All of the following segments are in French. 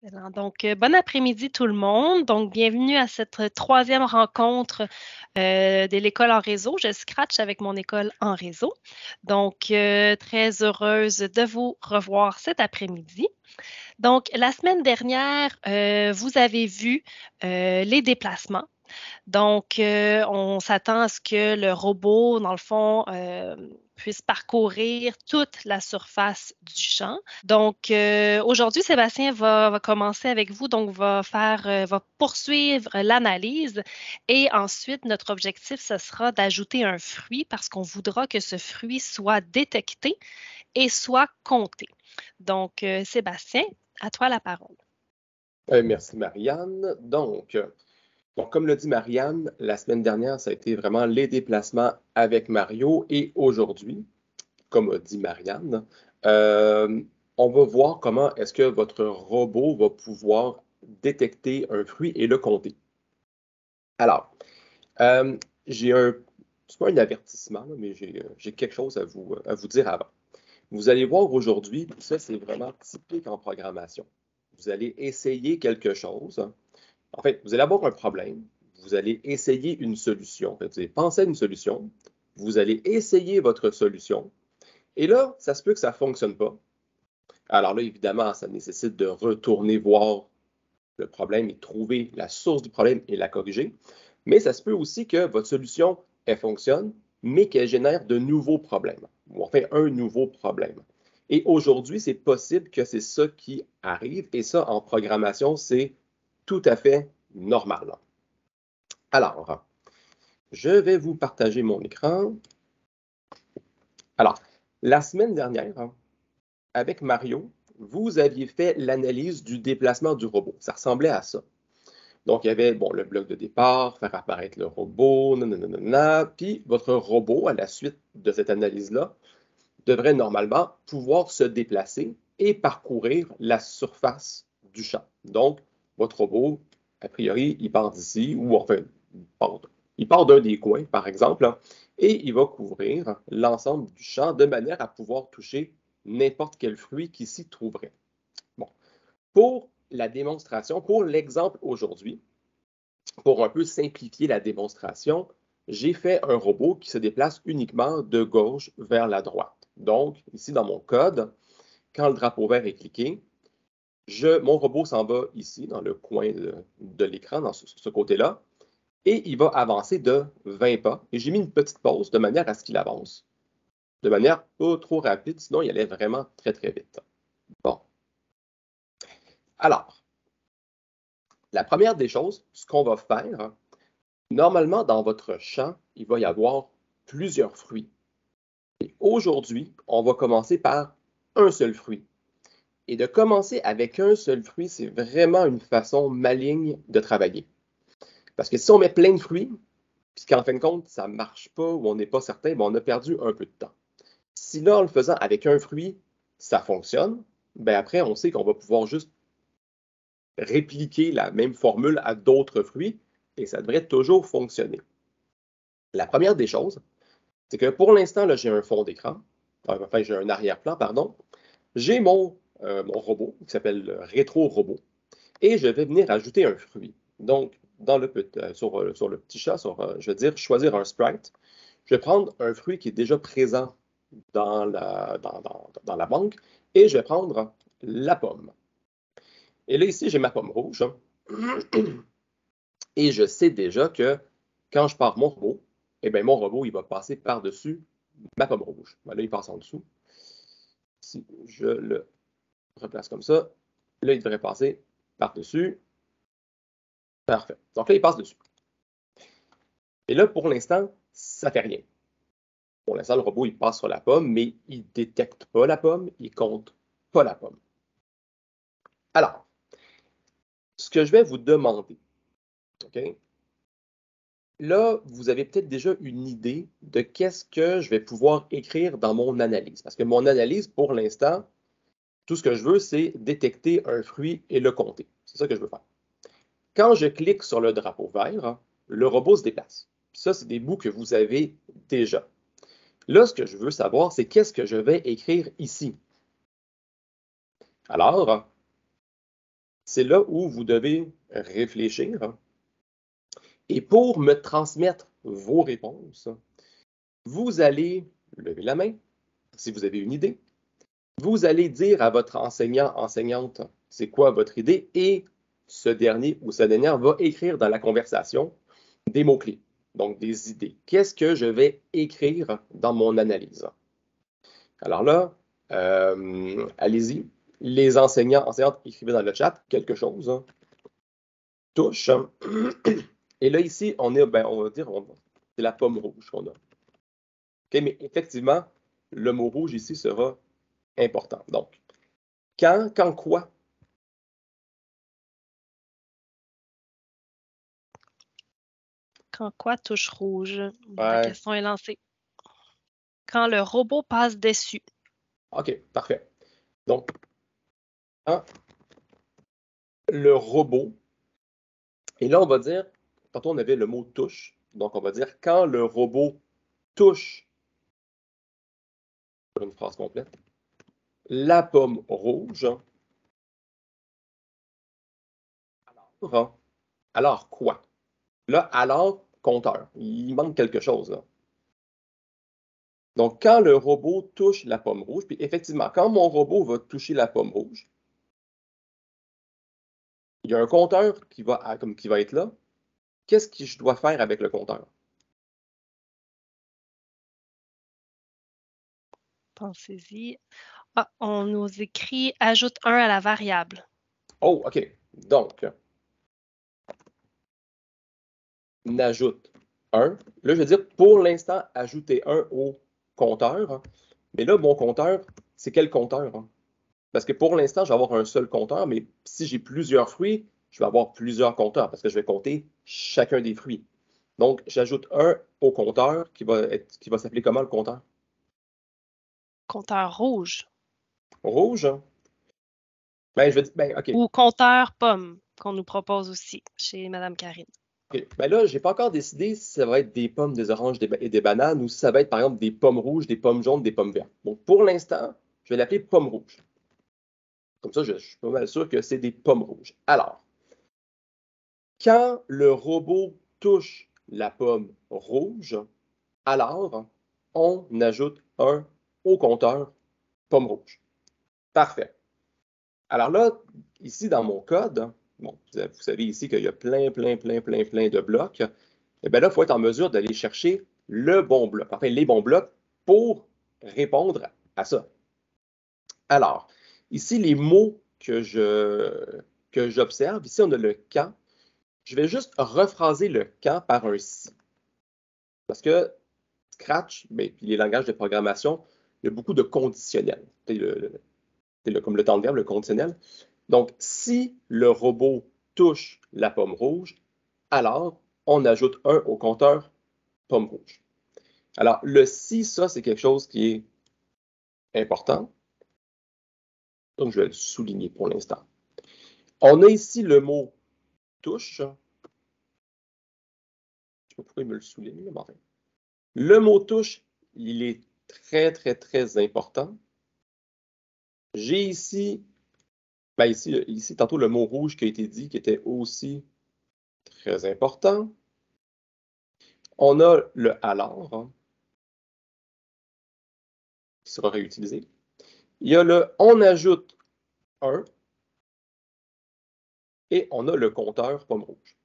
Excellent. Donc, bon après-midi tout le monde. Donc, bienvenue à cette troisième rencontre de l'école en réseau. Je scratch avec mon école en réseau. Donc, très heureuse de vous revoir cet après-midi. Donc, la semaine dernière, vous avez vu les déplacements. Donc, on s'attend à ce que le robot, dans le fond, puisse parcourir toute la surface du champ. Donc, aujourd'hui, Sébastien va commencer avec vous, donc va poursuivre l'analyse et ensuite, notre objectif, ce sera d'ajouter un fruit parce qu'on voudra que ce fruit soit détecté et soit compté. Donc, Sébastien, à toi la parole. Merci, Marianne. Donc, comme l'a dit Marianne, la semaine dernière, ça a été vraiment les déplacements avec Mario. Et aujourd'hui, comme a dit Marianne, euh, on va voir comment est-ce que votre robot va pouvoir détecter un fruit et le compter. Alors, euh, j'ai un, c'est pas un avertissement, là, mais j'ai quelque chose à vous dire avant. Vous allez voir aujourd'hui, ça c'est vraiment typique en programmation. Vous allez essayer quelque chose. En fait, vous allez avoir un problème, vous allez essayer une solution. En fait, vous allez penser à une solution, vous allez essayer votre solution, et là, ça se peut que ça ne fonctionne pas. Alors là, évidemment, ça nécessite de retourner voir le problème et trouver la source du problème et la corriger. Mais ça se peut aussi que votre solution, elle fonctionne, mais qu'elle génère de nouveaux problèmes, ou enfin un nouveau problème. Et aujourd'hui, c'est possible que c'est ça qui arrive, et ça, en programmation, c'est tout à fait normal. Alors, je vais vous partager mon écran. Alors, la semaine dernière, avec Mario, vous aviez fait l'analyse du déplacement du robot. Ça ressemblait à ça. Donc, il y avait bon, le bloc de départ, faire apparaître le robot, nanana, puis votre robot, à la suite de cette analyse-là, devrait normalement pouvoir se déplacer et parcourir la surface du champ. Donc, votre robot, a priori, il part d'ici, ou enfin, il part d'un des coins, par exemple, hein, et il va couvrir l'ensemble du champ de manière à pouvoir toucher n'importe quel fruit qui s'y trouverait. Bon. Pour la démonstration, pour l'exemple aujourd'hui, pour un peu simplifier la démonstration, j'ai fait un robot qui se déplace uniquement de gauche vers la droite. Donc, ici dans mon code, quand le drapeau vert est cliqué, mon robot s'en va ici, dans le coin de l'écran, dans ce côté-là, et il va avancer de 20 pas. Et j'ai mis une petite pause de manière à ce qu'il avance, de manière pas trop rapide, sinon il allait vraiment très, très vite. Bon. Alors, la première des choses, ce qu'on va faire, normalement, dans votre champ, il va y avoir plusieurs fruits. Et aujourd'hui, on va commencer par un seul fruit. Et de commencer avec un seul fruit, c'est vraiment une façon maligne de travailler. Parce que si on met plein de fruits, puis qu'en fin de compte, ça ne marche pas ou on n'est pas certain, ben on a perdu un peu de temps. Si là, en le faisant avec un fruit, ça fonctionne, ben après, on sait qu'on va pouvoir juste répliquer la même formule à d'autres fruits et ça devrait toujours fonctionner. La première des choses, c'est que pour l'instant, j'ai un fond d'écran, enfin j'ai un arrière-plan, pardon. J'ai mon robot qui s'appelle Rétro Robot et je vais venir ajouter un fruit. Donc, sur le petit chat, je vais dire choisir un sprite. Je vais prendre un fruit qui est déjà présent dans la banque et je vais prendre la pomme. Et là, ici, j'ai ma pomme rouge. Et je sais déjà que quand je pars mon robot, eh bien, mon robot, il va passer par-dessus ma pomme rouge. Là, il passe en dessous. Si je le replace comme ça, là, il devrait passer par-dessus. Parfait. Donc là, il passe dessus. Et là, pour l'instant, ça ne fait rien. Pour l'instant, le robot, il passe sur la pomme, mais il ne détecte pas la pomme, il ne compte pas la pomme. Alors, ce que je vais vous demander, OK? Là, vous avez peut-être déjà une idée de qu'est-ce que je vais pouvoir écrire dans mon analyse. Parce que mon analyse, pour l'instant, tout ce que je veux, c'est détecter un fruit et le compter. C'est ça que je veux faire. Quand je clique sur le drapeau vert, le robot se déplace. Ça, c'est des bouts que vous avez déjà. Là, ce que je veux savoir, c'est qu'est-ce que je vais écrire ici. Alors, c'est là où vous devez réfléchir. Et pour me transmettre vos réponses, vous allez lever la main si vous avez une idée. Vous allez dire à votre enseignant, enseignante, c'est quoi votre idée et ce dernier ou cette dernière va écrire dans la conversation des mots-clés, donc des idées. Qu'est-ce que je vais écrire dans mon analyse? Alors là, allez-y. Les enseignants, enseignantes, écrivez dans le chat quelque chose. Touche. Et là, ici, on est, ben, on va dire, c'est la pomme rouge qu'on a. OK, mais effectivement, le mot rouge ici sera important. Donc, quand quoi? Quand quoi touche rouge? La Ouais. question est lancée. Quand le robot passe dessus. OK, parfait. Donc, quand le robot, et là, on va dire, tantôt on avait le mot touche, donc on va dire quand le robot touche, pour une phrase complète, la pomme rouge, alors quoi? Là, alors, compteur. Il manque quelque chose, là. Donc, quand le robot touche la pomme rouge, puis effectivement, quand mon robot va toucher la pomme rouge, il y a un compteur qui va être là. Qu'est-ce que je dois faire avec le compteur? Pensez-y. Ah, on nous écrit ajoute 1 à la variable. Oh, OK. Donc, on ajoute 1. Là, je vais dire, pour l'instant, ajouter 1 au compteur. Mais là, mon compteur, c'est quel compteur? Parce que pour l'instant, je vais avoir un seul compteur, mais si j'ai plusieurs fruits, je vais avoir plusieurs compteurs parce que je vais compter chacun des fruits. Donc, j'ajoute 1 au compteur qui va s'appeler comment le compteur? Compteur rouge. Rouge. Ben, je vais dire, ben, OK. Ou compteur pomme, qu'on nous propose aussi chez Madame Karine. OK. Ben là, j'ai pas encore décidé si ça va être des pommes, des oranges et des bananes ou si ça va être, par exemple, des pommes rouges, des pommes jaunes, des pommes vertes. Donc, pour l'instant, je vais l'appeler pomme rouge. Comme ça, je suis pas mal sûr que c'est des pommes rouges. Alors, quand le robot touche la pomme rouge, alors on ajoute 1 au compteur pomme rouge. Parfait. Alors là, ici dans mon code, bon, vous savez ici qu'il y a plein de blocs. Et bien là, il faut être en mesure d'aller chercher le bon bloc, enfin les bons blocs pour répondre à ça. Alors, ici, les mots que j'observe, ici on a le quand. Je vais juste rephraser le quand par un si. Parce que Scratch, ben, puis les langages de programmation, il y a beaucoup de conditionnels. Comme le temps de verbe, le conditionnel. Donc, si le robot touche la pomme rouge, alors on ajoute 1 au compteur pomme rouge. Alors, le si, ça, c'est quelque chose qui est important. Donc, je vais le souligner pour l'instant. On a ici le mot touche. Je ne sais pas pourquoi il me le souligne, mais enfin. Le mot touche, il est très important. J'ai ici, ben ici, tantôt, le mot rouge qui a été dit, qui était aussi très important. On a le alors, hein, qui sera réutilisé. Il y a le on ajoute 1 et on a le compteur pomme rouge.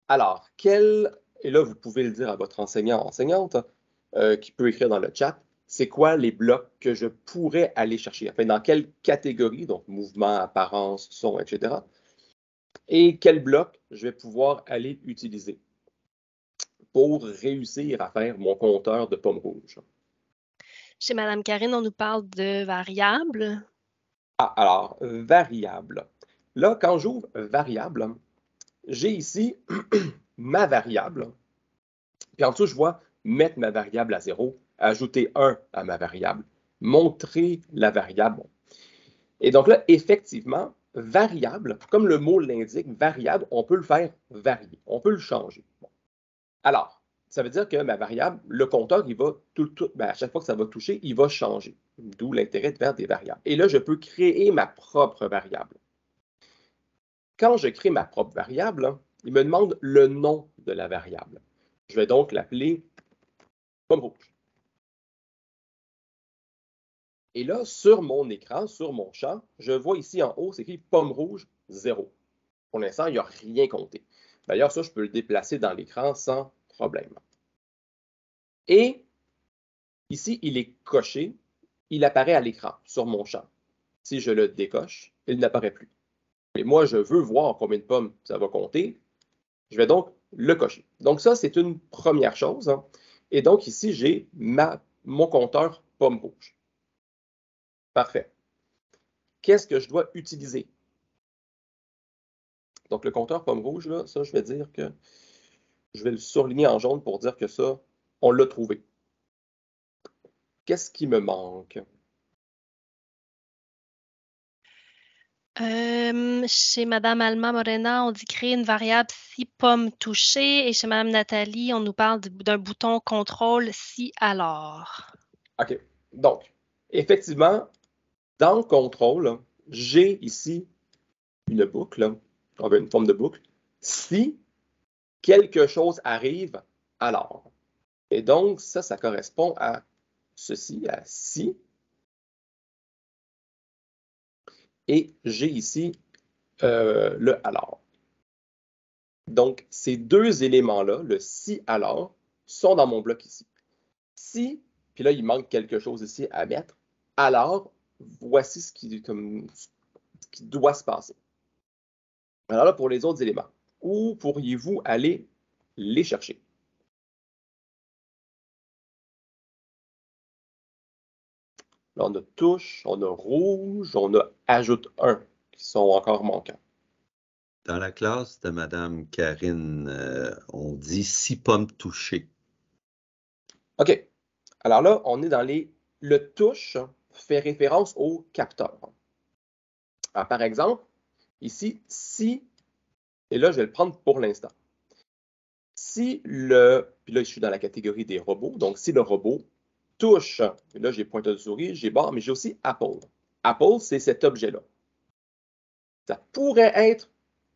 Alors, et là, vous pouvez le dire à votre enseignant, enseignante, qui peut écrire dans le chat, c'est quoi les blocs que je pourrais aller chercher? Enfin, dans quelle catégorie, donc mouvement, apparence, son, etc. Et quel bloc je vais pouvoir aller utiliser pour réussir à faire mon compteur de pommes rouges. Chez Madame Karine, on nous parle de variables. Ah, alors, variable. Là, quand j'ouvre variable, j'ai ici ma variable. Puis en dessous, je vois mettre ma variable à 0, ajouter 1 à ma variable, montrer la variable. Et donc là, effectivement, variable, comme le mot l'indique, variable, on peut le faire varier, on peut le changer. Bon. Alors, ça veut dire que ma variable, le compteur, il va ben, à chaque fois que ça va toucher, il va changer. d'où l'intérêt de faire des variables. Et là, je peux créer ma propre variable. Quand je crée ma propre variable, il me demande le nom de la variable. Je vais donc l'appeler pomme rouge. Et là, sur mon écran, sur mon champ, je vois ici en haut, c'est écrit pomme rouge 0. Pour l'instant, il n'y a rien compté. D'ailleurs, ça, je peux le déplacer dans l'écran sans problème. Et ici, il est coché, il apparaît à l'écran sur mon champ. Si je le décoche, il n'apparaît plus. Et moi, je veux voir combien de pommes ça va compter. Je vais donc le cocher. Donc ça, c'est une première chose. Et donc ici, j'ai mon compteur pomme rouge. Parfait. Qu'est-ce que je dois utiliser? Donc le compteur pomme rouge, là, ça, je vais dire que je vais le surligner en jaune pour dire que ça, on l'a trouvé. Qu'est-ce qui me manque? Chez Madame Alma Morena, on dit créer une variable si pomme touchée et chez Madame Nathalie, on nous parle d'un bouton contrôle si alors. OK. Donc, effectivement, dans le contrôle, j'ai ici une boucle, on veut une forme de boucle. Si quelque chose arrive, alors. Et donc, ça correspond à ceci, à si. Et j'ai ici le alors. Donc, ces deux éléments-là, le si alors, sont dans mon bloc ici. Si, puis là, il manque quelque chose ici à mettre, alors, voici ce qui doit se passer. Alors là, pour les autres éléments, où pourriez-vous aller les chercher? Là, on a touche, on a rouge, on a ajoute 1 qui sont encore manquants. Dans la classe de Madame Karine, on dit 6 pommes touchées. OK. Alors là, on est dans le touche fait référence au capteur. Alors, par exemple, ici, si, et là, je vais le prendre pour l'instant. Si puis là, je suis dans la catégorie des robots, donc si le robot touche, et là, j'ai pointeur de souris, j'ai barre, mais j'ai aussi Apple. Apple, c'est cet objet-là. Ça pourrait être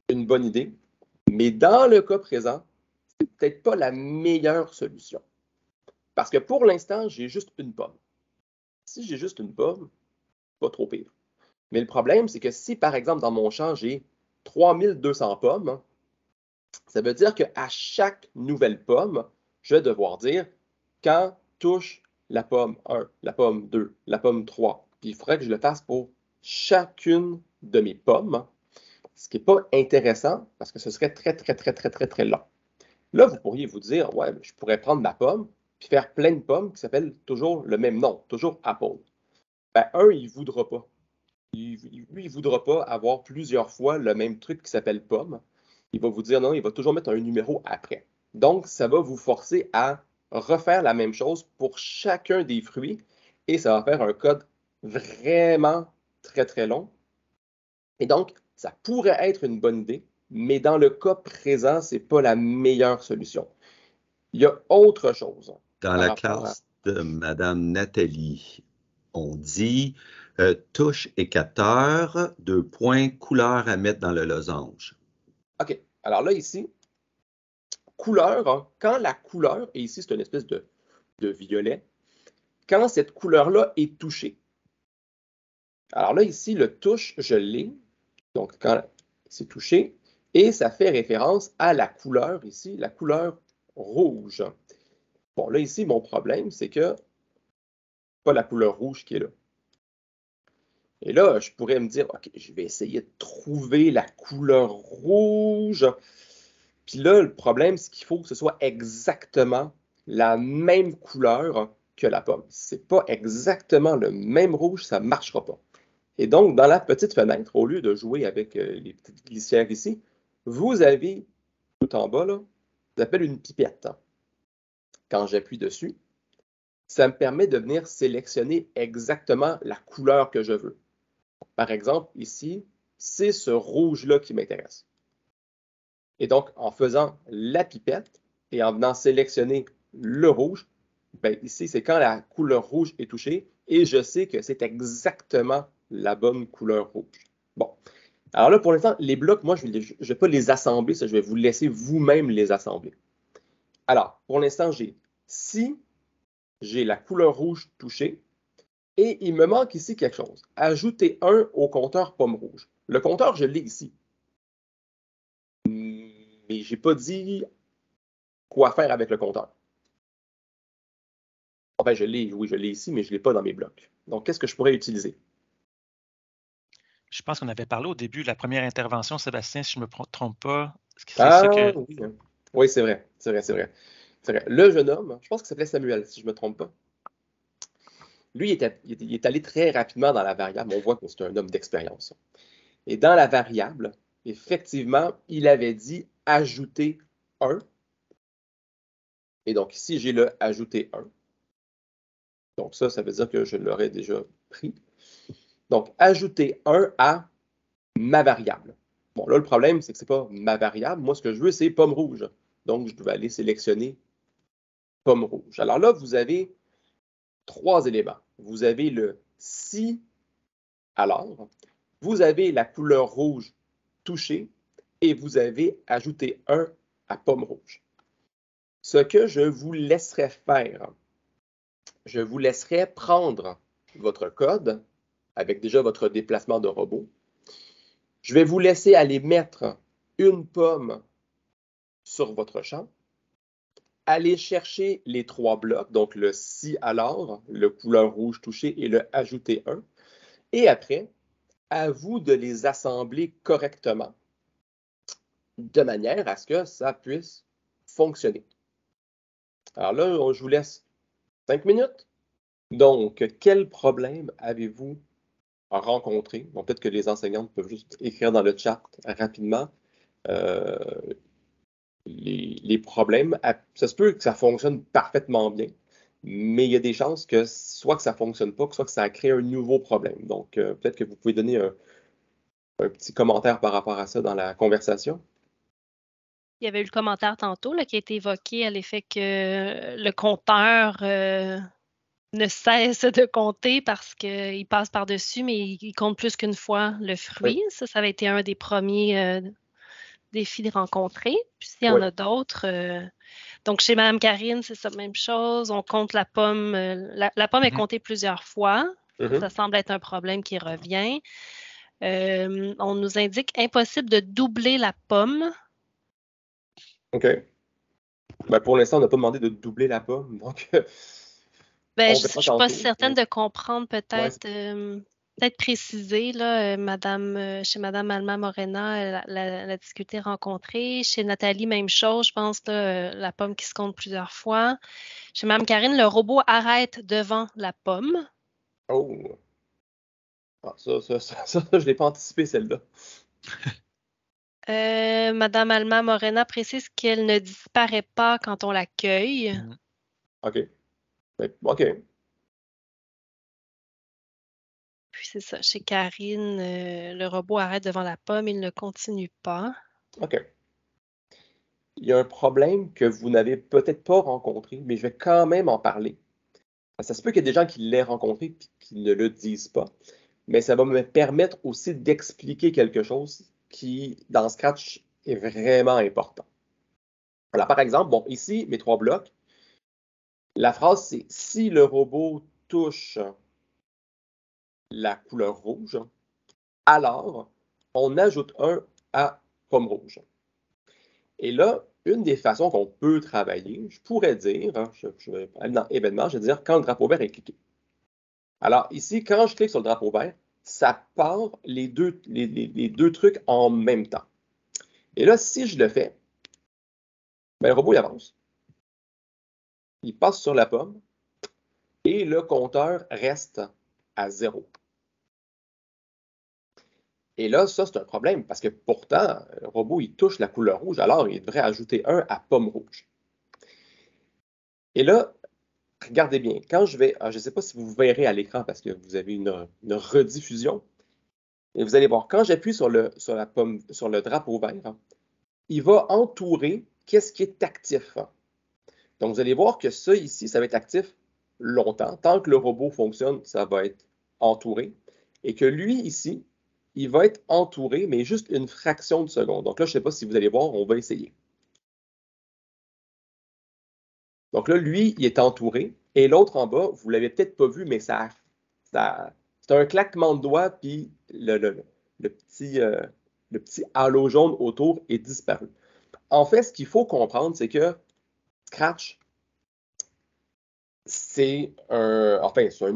une bonne idée, mais dans le cas présent, c'est peut-être pas la meilleure solution. Parce que pour l'instant, j'ai juste une pomme. Si j'ai juste une pomme, pas trop pire. Mais le problème, c'est que si, par exemple, dans mon champ, j'ai 3200 pommes, ça veut dire qu'à chaque nouvelle pomme, je vais devoir dire quand touche la pomme 1, la pomme 2, la pomme 3. Puis il faudrait que je le fasse pour chacune de mes pommes, ce qui n'est pas intéressant parce que ce serait très, très, très, très, très, très long. Là, vous pourriez vous dire, ouais, je pourrais prendre ma pomme puis faire plein de pommes qui s'appellent toujours le même nom, toujours Apple. Ben, il ne voudra pas. Lui, il ne voudra pas avoir plusieurs fois le même truc qui s'appelle pomme. Il va vous dire non, il va toujours mettre un numéro après. Donc, ça va vous forcer à refaire la même chose pour chacun des fruits et ça va faire un code vraiment très, très long. Et donc, ça pourrait être une bonne idée, mais dans le cas présent, ce n'est pas la meilleure solution. Il y a autre chose. Dans la classe de Madame Nathalie, on dit touche et capteur, 2 points, couleur à mettre dans le losange. OK. Alors là, ici, couleur, hein, quand la couleur, et ici c'est une espèce de violet, quand cette couleur-là est touchée. Alors là, ici, le touche, je l'ai. Donc, quand c'est touché, et ça fait référence à la couleur ici, la couleur rouge. Bon, là, ici, mon problème, c'est que pas la couleur rouge qui est là. Et là, je pourrais me dire, OK, je vais essayer de trouver la couleur rouge. Puis là, le problème, c'est qu'il faut que ce soit exactement la même couleur que la pomme. Si ce n'est pas exactement le même rouge, ça ne marchera pas. Et donc, dans la petite fenêtre, au lieu de jouer avec les petites glissières ici, vous avez tout en bas, là, ça s'appelle une pipette. Quand j'appuie dessus, ça me permet de venir sélectionner exactement la couleur que je veux. Par exemple, ici, c'est ce rouge-là qui m'intéresse. Et donc, en faisant la pipette et en venant sélectionner le rouge, Ben, ici, c'est quand la couleur rouge est touchée et je sais que c'est exactement la bonne couleur rouge. Bon. Alors là, pour l'instant, les blocs, moi, je ne vais pas les assembler, ça, je vais vous laisser vous-même les assembler. Alors, pour l'instant, si j'ai la couleur rouge touchée et il me manque ici quelque chose. Ajouter 1 au compteur pomme rouge. Le compteur, je l'ai ici. Mais je n'ai pas dit quoi faire avec le compteur. Enfin, oui, je l'ai ici, mais je ne l'ai pas dans mes blocs. Donc, qu'est-ce que je pourrais utiliser? Je pense qu'on avait parlé au début de la première intervention, Sébastien, si je ne me trompe pas. C'est Ah, ça que... oui. Oui, c'est vrai. C'est vrai. Le jeune homme, je pense qu'il s'appelait Samuel, si je ne me trompe pas. Lui, il est allé très rapidement dans la variable. On voit que c'est un homme d'expérience. Et dans la variable, effectivement, il avait dit ajouter 1. Et donc ici, j'ai le ajouter 1. Donc ça veut dire que je l'aurais déjà pris. Donc, ajouter 1 à ma variable. Bon, là, le problème, c'est que ce n'est pas ma variable. Moi, ce que je veux, c'est pomme rouge. Donc, je dois aller sélectionner pomme rouge. Alors là, vous avez 3 éléments. Vous avez le si alors, vous avez la couleur rouge touchée et vous avez ajouté 1 à pomme rouge. Ce que je vous laisserai faire, je vous laisserai prendre votre code avec déjà votre déplacement de robot. Je vais vous laisser aller mettre une pomme sur votre champ, aller chercher les 3 blocs, donc le si alors, le couleur rouge touchée et le ajouter 1. Et après, à vous de les assembler correctement de manière à ce que ça puisse fonctionner. Alors là, je vous laisse 5 minutes. Donc, quel problème avez-vous rencontré? Bon, peut-être que les enseignantes peuvent juste écrire dans le chat rapidement les problèmes. Ça se peut que ça fonctionne parfaitement bien, mais il y a des chances que soit que ça ne fonctionne pas, soit que ça crée un nouveau problème. Donc, peut-être que vous pouvez donner un petit commentaire par rapport à ça dans la conversation. Il y avait eu le commentaire tantôt là, qui a été évoqué à l'effet que le compteur ne cesse de compter parce qu'il passe par-dessus, mais il compte plus qu'une fois le fruit. Oui. Ça avait été un des premiers défis rencontrés. Puis s'il y en a d'autres, donc chez Mme Karine, c'est ça, même chose. On compte la pomme. La pomme est comptée plusieurs fois. Ça semble être un problème qui revient. On nous indique impossible de doubler la pomme. OK. Ben, pour l'instant, on n'a pas demandé de doubler la pomme. Donc, je ne suis pas certaine de comprendre peut-être. Ouais. Peut-être préciser, là, chez Mme Alma Morena, la difficulté rencontrée. Chez Nathalie, même chose, je pense, là, la pomme qui se compte plusieurs fois. Chez Mme Karine, le robot arrête devant la pomme. Oh! Ah, ça, je ne l'ai pas anticipé, celle-là. Mme Alma Morena précise qu'elle ne disparaît pas quand on l'accueille. OK. OK. Puis c'est ça, chez Karine, le robot arrête devant la pomme, il ne continue pas. OK. Il y a un problème que vous n'avez peut-être pas rencontré, mais je vais quand même en parler. Ça se peut qu'il y ait des gens qui l'aient rencontré et qui ne le disent pas, mais ça va me permettre aussi d'expliquer quelque chose qui, dans Scratch, est vraiment important. Alors, par exemple, bon, ici, mes 3 blocs, la phrase, c'est « Si le robot touche la couleur rouge, alors on ajoute 1 à pomme rouge. » Et là, une des façons qu'on peut travailler, je pourrais dire, je vais aller dans événements, je vais dire quand le drapeau vert est cliqué. Alors ici, quand je clique sur le drapeau vert, ça part les deux trucs en même temps. Et là, si je le fais, ben, le robot il avance. Il passe sur la pomme et le compteur reste à 0. Et là, ça, c'est un problème parce que pourtant, le robot, il touche la couleur rouge, alors il devrait ajouter 1 à pomme rouge. Et là, regardez bien, quand je vais, je ne sais pas si vous verrez à l'écran parce que vous avez une rediffusion, et vous allez voir, quand j'appuie sur le drapeau vert, il va entourer qu'est-ce qui est actif. Donc, vous allez voir que ça ici, ça va être actif longtemps. Tant que le robot fonctionne, ça va être entouré. Et que lui, ici, il va être entouré, mais juste une fraction de seconde. Donc là, je ne sais pas si vous allez voir, on va essayer. Donc là, lui, il est entouré. Et l'autre en bas, vous ne l'avez peut-être pas vu, mais c'est un claquement de doigts, puis le petit halo jaune autour est disparu. En fait, ce qu'il faut comprendre, c'est que Scratch, c'est un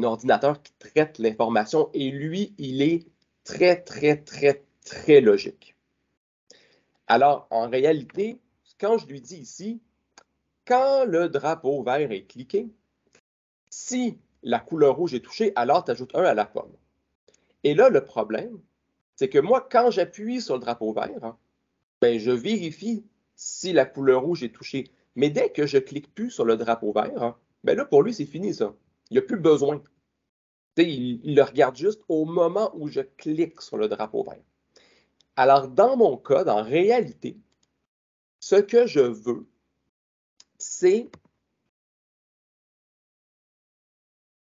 ordinateur qui traite l'information et lui, il est très, très, très, très logique. Alors, en réalité, quand je lui dis ici, quand le drapeau vert est cliqué, si la couleur rouge est touchée, alors tu ajoutes 1 à la pomme. Et là, le problème, c'est que moi, quand j'appuie sur le drapeau vert, ben, je vérifie si la couleur rouge est touchée. Mais dès que je ne clique plus sur le drapeau vert, ben là, pour lui, c'est fini, ça. Il n'y a plus besoin. Il le regarde juste au moment où je clique sur le drapeau vert. Alors, dans mon code, en réalité, ce que je veux, c'est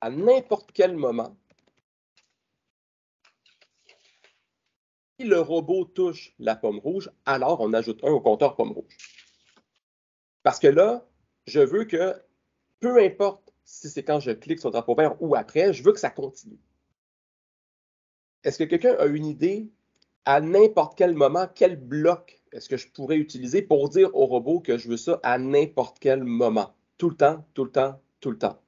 à n'importe quel moment, si le robot touche la pomme rouge, alors on ajoute 1 au compteur pomme rouge. Parce que là, je veux que, peu importe si c'est quand je clique sur le drapeau vert ou après, je veux que ça continue. Est-ce que quelqu'un a une idée à n'importe quel moment, quel bloc est-ce que je pourrais utiliser pour dire au robot que je veux ça à n'importe quel moment? Tout le temps, tout le temps, tout le temps.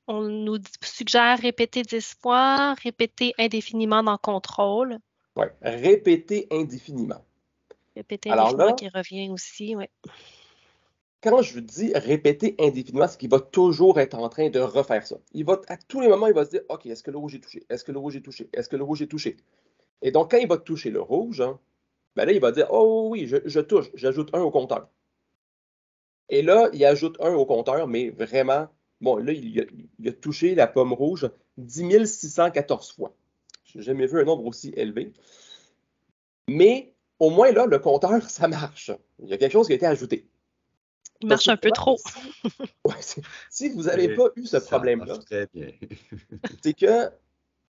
On nous suggère répéter 10 fois, répéter indéfiniment dans contrôle. Oui, répéter indéfiniment. Répéter Alors indéfiniment là, qui revient aussi, oui. quand je dis répéter indéfiniment, c'est qu'il va toujours être en train de refaire ça. À tous les moments, il va se dire, OK, est-ce que le rouge est touché? Est-ce que le rouge est touché? Est-ce que le rouge est touché? Et donc, quand il va toucher le rouge, ben là, il va dire, oh oui, je touche, j'ajoute 1 au compteur. Et là, il ajoute 1 au compteur, mais vraiment, bon, là, il a touché la pomme rouge 10 614 fois. Je n'ai jamais vu un nombre aussi élevé. Mais au moins, là, le compteur, ça marche. Il y a quelque chose qui a été ajouté. Il marche un peu trop. Si vous n'avez pas eu ce problème-là, très bien. c'est que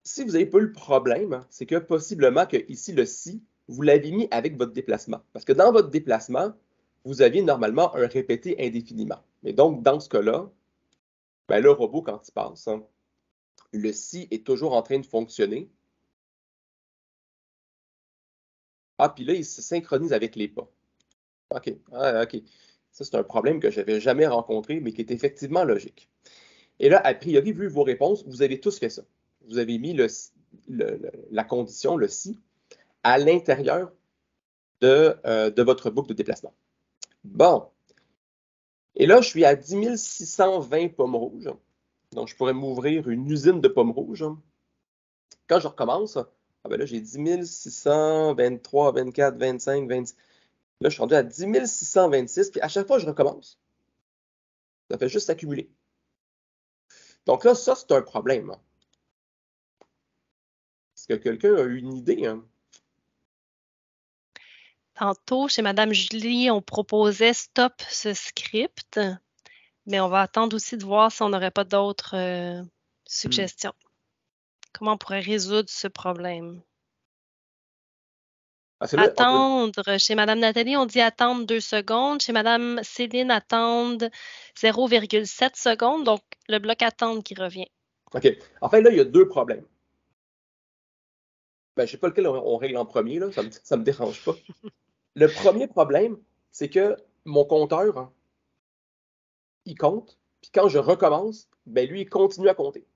si vous n'avez pas eu le problème, c'est que possiblement que ici, le si, vous l'avez mis avec votre déplacement. Parce que dans votre déplacement, vous aviez normalement un répété indéfiniment. Mais donc, dans ce cas-là, ben, le robot, quand il passe, le si est toujours en train de fonctionner. Ah, puis là, il se synchronise avec les pas. OK. Ah, OK. Ça, c'est un problème que je n'avais jamais rencontré, mais qui est effectivement logique. Et là, a priori, vu vos réponses, vous avez tous fait ça. Vous avez mis la condition, le si, à l'intérieur de votre boucle de déplacement. Bon. Et là, je suis à 10 620 pommes rouges. Donc, je pourrais m'ouvrir une usine de pommes rouges. Quand je recommence, ah ben là, j'ai 10 623, 24, 25, 26. Là, je suis rendu à 10 626. Puis à chaque fois que je recommence, ça fait juste s'accumuler. Donc là, ça, c'est un problème. Est-ce que quelqu'un a une idée? Tantôt, chez Madame Julie, on proposait stop ce script, mais on va attendre aussi de voir si on n'aurait pas d'autres suggestions. Comment on pourrait résoudre ce problème? Là, attendre. Chez Madame Nathalie, on dit attendre 2 secondes. Chez Madame Céline, attendre 0,7 secondes. Donc, le bloc attendre qui revient. OK. En fait, là, il y a 2 problèmes. Ben, je ne sais pas lequel on règle en premier, là. Ça ne me dérange pas. Le premier problème, c'est que mon compteur, il compte, puis quand je recommence, ben lui, il continue à compter.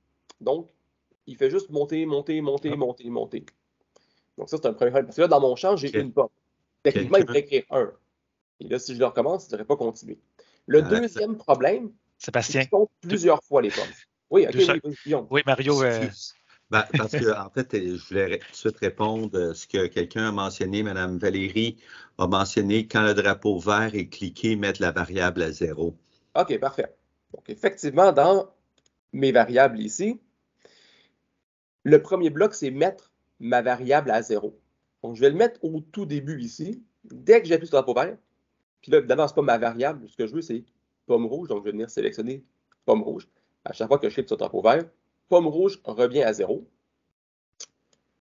Donc, il fait juste monter, monter, monter, monter, monter. Donc, ça, c'est un premier problème. Parce que là, dans mon champ, j'ai une pomme. Techniquement, il devrait écrire 1. Et là, si je le recommence, il ne devrait pas continuer. Le deuxième problème, Sébastien, c'est qu'il compte plusieurs fois les pommes. Oui, OK, oui, Mario. Ben, parce que, en fait, je voulais tout de suite répondre à ce que quelqu'un a mentionné, Mme Valérie a mentionné quand le drapeau vert est cliqué, mettre la variable à 0. OK, parfait. Donc, effectivement, dans mes variables ici, Le premier bloc, c'est mettre ma variable à 0. Donc, je vais le mettre au tout début ici. Dès que j'appuie sur le drapeau vert, puis là, évidemment, ce n'est pas ma variable. Ce que je veux, c'est pomme rouge. Donc, je vais venir sélectionner pomme rouge. À chaque fois que je clique sur le drapeau vert, pomme rouge revient à 0.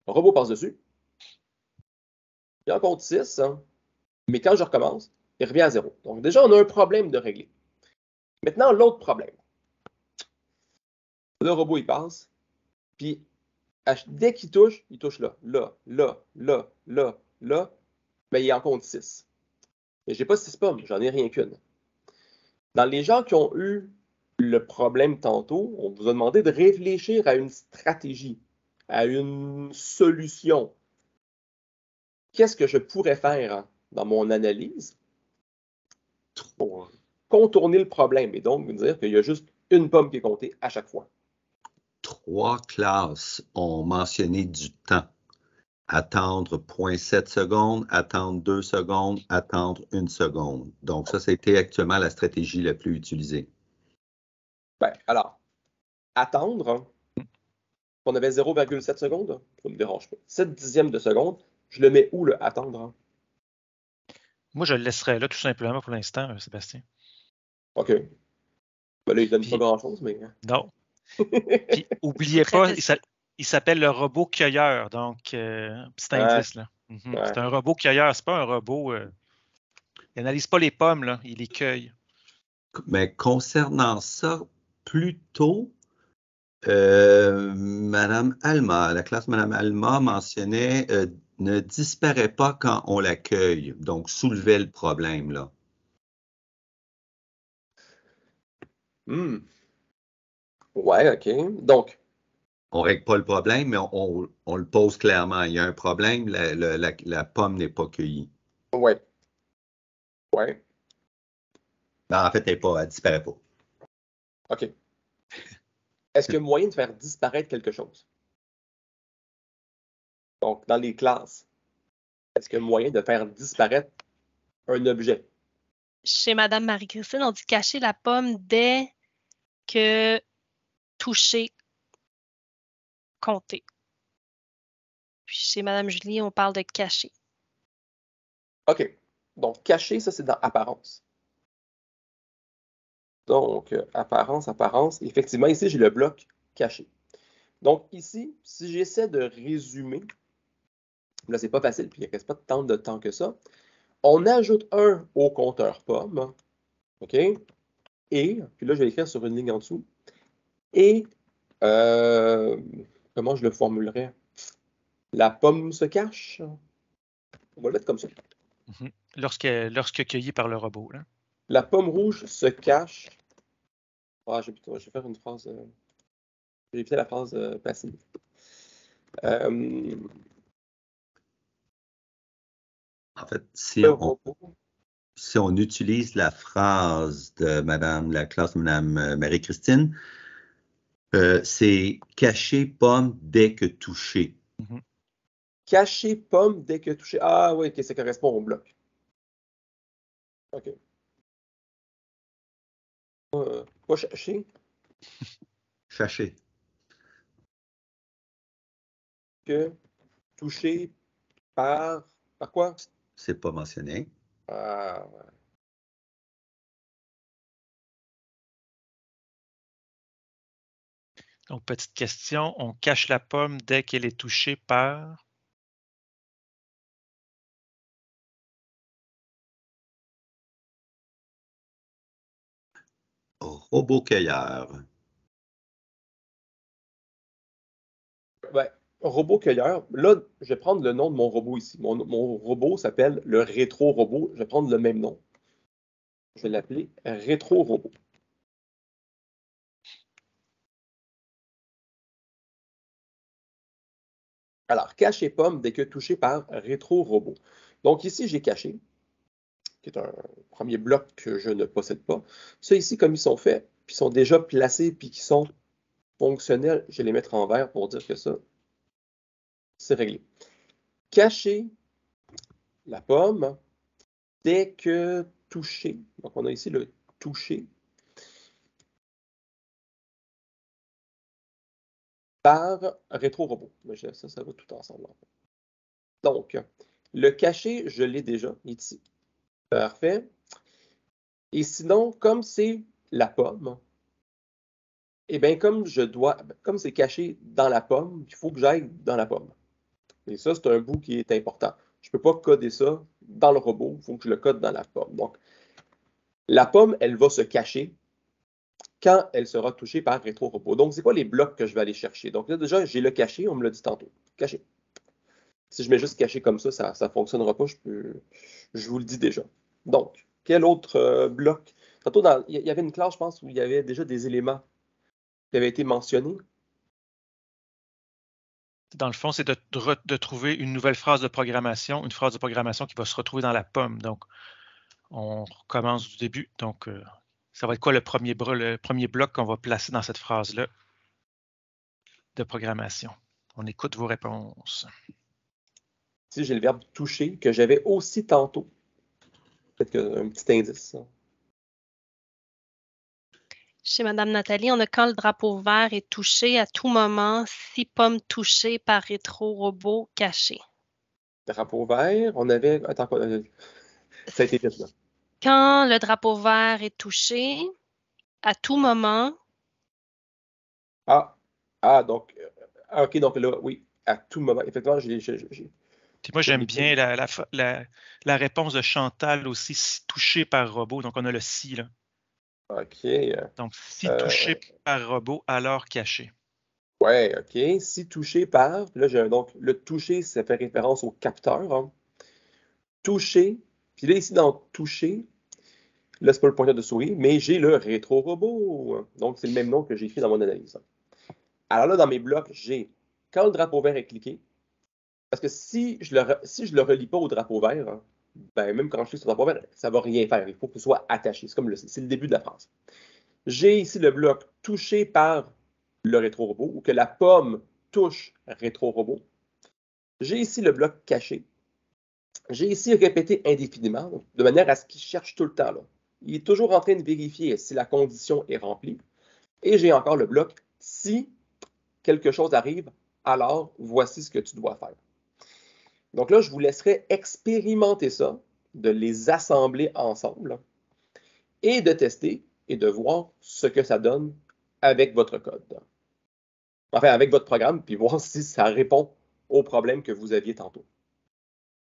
Robot passe dessus. Il en compte 6. Hein. Mais quand je recommence, il revient à 0. Donc, déjà, on a un problème de régler. Maintenant, l'autre problème. Le robot, il passe. Puis, dès qu'il touche, il touche là, là, là, là, là, là. Mais il en compte 6. Mais je n'ai pas 6 pommes, j'en ai rien qu'une. Dans les gens qui ont eu le problème tantôt, on vous a demandé de réfléchir à une stratégie, à une solution. Qu'est-ce que je pourrais faire dans mon analyse pour contourner le problème et donc dire qu'il y a juste une pomme qui est comptée à chaque fois? 3 classes ont mentionné du temps. Attendre 0,7 secondes, attendre 2 secondes, attendre 1 seconde. Donc, ça, c'était actuellement la stratégie la plus utilisée. Ben, alors, attendre, on avait 0,7 secondes, ça ne me dérange pas. 7 dixièmes de seconde, je le mets où, le attendre? Moi, je le laisserais là, tout simplement, pour l'instant, Sébastien. OK. Ben là, il donne pas grand-chose, mais... Non. Puis, n'oubliez pas, il s'appelle le robot cueilleur. Donc, petit indice, là. Ouais. C'est un robot cueilleur, c'est pas un robot... il n'analyse pas les pommes, là, il les cueille. Mais concernant ça, plutôt, Madame Alma, la classe Madame Alma mentionnait ne disparaît pas quand on l'accueille. Donc, soulevait le problème, là. Ouais, OK. Donc, on ne règle pas le problème, mais on le pose clairement. Il y a un problème, la pomme n'est pas cueillie. ouais. Ouais. Ben, en fait, elle ne disparaît pas. OK. Est-ce qu'il y a moyen de faire disparaître quelque chose? Donc, dans les classes, est-ce qu'il y a moyen de faire disparaître un objet? Chez Madame Marie-Christine, on dit cacher la pomme dès que toucher, compter. Puis chez Madame Julie, on parle de cacher. OK. Donc, cacher, ça, c'est dans apparence. Donc, apparence. Effectivement, ici, j'ai le bloc caché. Donc, ici, si j'essaie de résumer, là, c'est pas facile, puis il ne reste pas tant de temps que ça. On ajoute 1 au compteur pomme. OK? Et, puis là, je vais écrire sur une ligne en dessous. Et, comment je le formulerais? La pomme se cache. On va le mettre comme ça. Lorsque cueilli par le robot. Là. La pomme rouge se cache. Ah, je vais faire une phrase. Je vais éviter la phrase passive. En fait, si on utilise la phrase de la classe de Mme Marie-Christine, c'est cacher pomme dès que touché. Cacher pomme dès que touché. Ah oui, ok, ça correspond au bloc. OK. Quoi chercher? Chercher. Que touché par quoi? C'est pas mentionné. Ah, ouais. Donc, petite question, on cache la pomme dès qu'elle est touchée par... Robot cueilleur. Ouais. Robot cueilleur. Là, je vais prendre le nom de mon robot ici. Mon robot s'appelle le rétro-robot. Je vais prendre le même nom. Je vais l'appeler rétro-robot. Alors, cacher pomme dès que touché par rétro-robot. Donc ici, j'ai caché, qui est un premier bloc que je ne possède pas. Ceux ici, comme ils sont faits, puis ils sont déjà placés, puis qui sont fonctionnels, je vais les mettre en vert pour dire que ça, c'est réglé. Cacher la pomme dès que touché. Donc, on a ici le toucher. par rétro-robot. Ça va tout ensemble. En fait. Donc, le caché, je l'ai déjà ici. Parfait. Et sinon, comme c'est la pomme, et bien comme c'est caché dans la pomme, il faut que j'aille dans la pomme. Et ça, c'est un bout qui est important. Je ne peux pas coder ça dans le robot, il faut que je le code dans la pomme. Donc, la pomme, elle va se cacher quand elle sera touchée par rétro-robot. Donc, c'est quoi les blocs que je vais aller chercher? Donc là, déjà, j'ai le caché, on me l'a dit tantôt. Caché. Si je mets juste caché comme ça ne fonctionnera pas, je vous le dis déjà. Donc, quel autre bloc? Tantôt, il y avait une classe, je pense, où il y avait déjà des éléments qui avaient été mentionnés. Dans le fond, c'est de trouver une nouvelle phrase de programmation, une phrase de programmation qui va se retrouver dans la pomme. Donc, on recommence du début. Donc, ça va être quoi le premier bloc qu'on va placer dans cette phrase-là de programmation? On écoute vos réponses. Ici, j'ai le verbe toucher que j'avais aussi tantôt. Peut-être un petit indice. Ça. Chez Mme Nathalie, on a quand le drapeau vert est touché à tout moment, 6 pommes touchées par rétro-robot caché. Drapeau vert, on avait. Attends, ça a été vite là. Quand le drapeau vert est touché, à tout moment. Donc. OK, donc là, oui, à tout moment. Effectivement, Puis moi, j'aime bien la réponse de Chantal aussi, si touché par robot. Donc, on a le si, là. OK. Donc, si touché par robot, alors caché. Ouais, OK. Si touché par. Là, donc, le toucher, ça fait référence au capteur. Hein. Touché. Puis là, ici, dans toucher, là, c'est pas le pointeur de souris, mais j'ai le rétro-robot. Donc, c'est le même nom que j'ai écrit dans mon analyse. Alors là, dans mes blocs, j'ai quand le drapeau vert est cliqué, parce que si je le relie pas au drapeau vert, hein, ben, même quand je clique sur le drapeau vert, ça va rien faire. Il faut que ce soit attaché. C'est le début de la phrase. J'ai ici le bloc touché par le rétro-robot, ou que la pomme touche rétro-robot. J'ai ici le bloc caché. J'ai ici répété indéfiniment, donc, de manière à ce qu'il cherche tout le temps. Là. Il est toujours en train de vérifier si la condition est remplie. Et j'ai encore le bloc si quelque chose arrive, alors voici ce que tu dois faire. Donc là, je vous laisserai expérimenter ça, de les assembler ensemble et de tester et de voir ce que ça donne avec votre code. Enfin, avec votre programme, puis voir si ça répond aux problèmes que vous aviez tantôt.